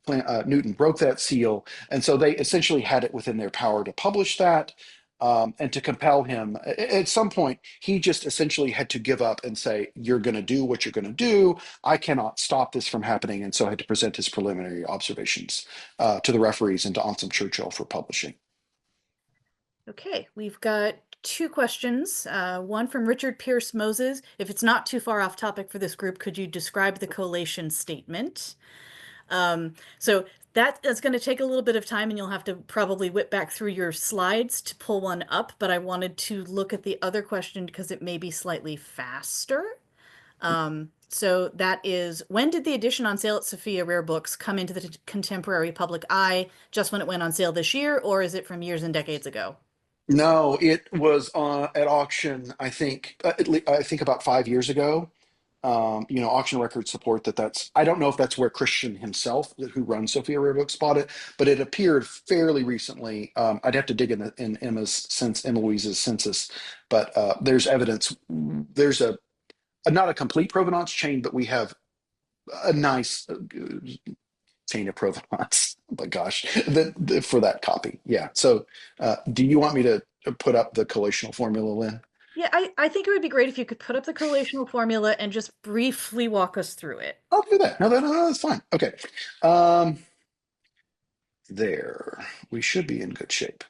Newton broke that seal, and so they essentially had it within their power to publish that. And to compel him, at some point, he just essentially had to give up and say, you're going to do what you're going to do. I cannot stop this from happening. And so I had to present his preliminary observations to the referees and to Anselm Churchill for publishing. Okay, we've got two questions. One from Richard Pierce Moses. If it's not too far off topic for this group, could you describe the collation statement? So that is going to take a little bit of time, and you'll have to probably whip back through your slides to pull one up, but I wanted to look at the other question because it may be slightly faster. So that is, when did the edition on sale at Sophia Rare Books come into the contemporary public eye? Just when it went on sale this year, or is it from years and decades ago? No, it was at auction, I think about 5 years ago. Auction records support that. I don't know if that's where Christian himself, who runs Sophia Rare Books, bought it, but it appeared fairly recently. I'd have to dig in Emma Louise's census, but there's evidence. There's not a complete provenance chain, but we have a nice chain of provenance. But gosh, for that copy, yeah. So, do you want me to put up the collational formula, Lynn? Yeah, I think it would be great if you could put up the collational formula and just briefly walk us through it. I'll do that. No, that's fine. Okay. Um, there, we should be in good shape.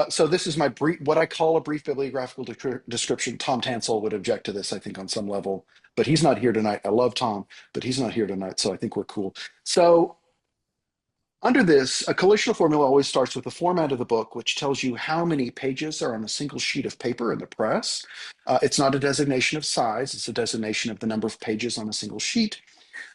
So this is my brief, what I call a brief bibliographical description. Tom Tansel would object to this, I think, on some level, but he's not here tonight. I love Tom, but he's not here tonight, so I think we're cool. So under this, a collational formula always starts with the format of the book, which tells you how many pages are on a single sheet of paper in the press. It's not a designation of size, it's a designation of the number of pages on a single sheet.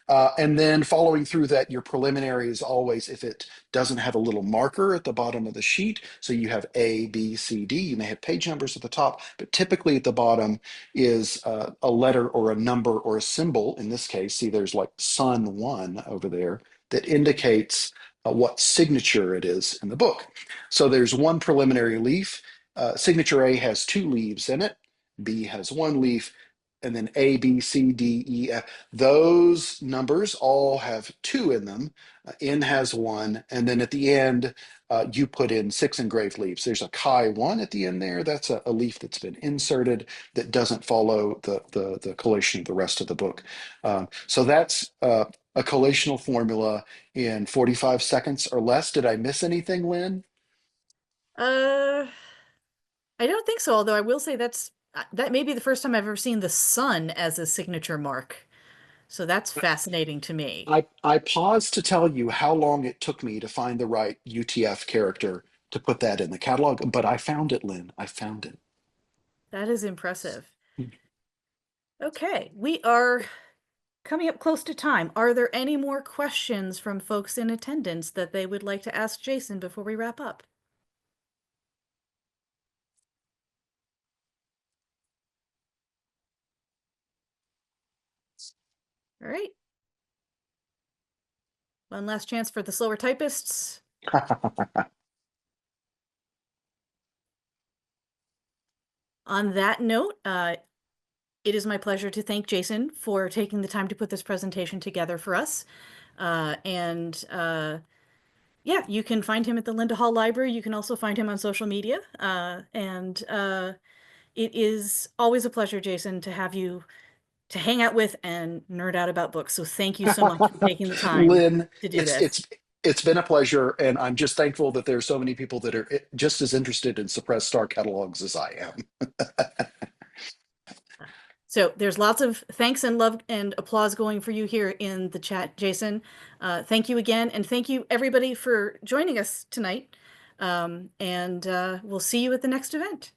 And then following through that, your preliminary is always if it doesn't have a little marker at the bottom of the sheet. So you have A, B, C, D. You may have page numbers at the top, but typically at the bottom is a letter or a number or a symbol. In this case, see there's like Sun 1 over there that indicates what signature it is in the book. So there's one preliminary leaf. Signature A has two leaves in it. B has one leaf, and then A, B, C, D, E, F. Those numbers all have two in them. N has one, and then at the end, you put in six engraved leaves. There's a Chi 1 at the end there. That's a leaf that's been inserted that doesn't follow the collation of the rest of the book. So that's a collational formula in 45 seconds or less. Did I miss anything, Lynn? Uh, I don't think so, although I will say that may be the first time I've ever seen the sun as a signature mark. So that's fascinating to me. I paused to tell you how long it took me to find the right UTF character to put that in the catalog, but I found it, Lynn. I found it. That is impressive. Okay, we are coming up close to time. Are there any more questions from folks in attendance that they would like to ask Jason before we wrap up? All right. One last chance for the slower typists. On that note, it is my pleasure to thank Jason for taking the time to put this presentation together for us. Yeah, you can find him at the Linda Hall Library. You can also find him on social media. It is always a pleasure, Jason, to have you to hang out with and nerd out about books. So thank you so much for taking the time Lynn, to do it's this. it's it's been a pleasure, and I'm just thankful that there's so many people that are just as interested in suppressed star catalogs as I am. So there's lots of thanks and love and applause going for you here in the chat, Jason. Thank you again, and thank you everybody for joining us tonight. We'll see you at the next event.